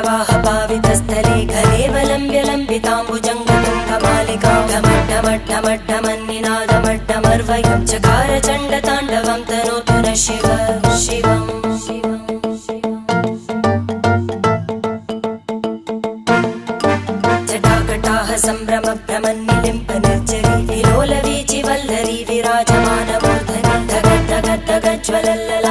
जटाटवीगलज्जलप्रवाहपावितस्थले घलेवलम्ब्य लम्बिताम्बुजङ्गतुङ्गमालिकां ढमड्ढमड्ढमड्ढमन्निनादमड्ढमर्वयं चकार चण्डताण्डवं तनोतु नः शिव शिवम् जटाकटाह सम्भ्रमभ्रमन्निलिम्प निर्जरी विलोलवीचिवल्लरी विराजमानमूर्धनि धगद्धगद्धगज्ज्वलल्ल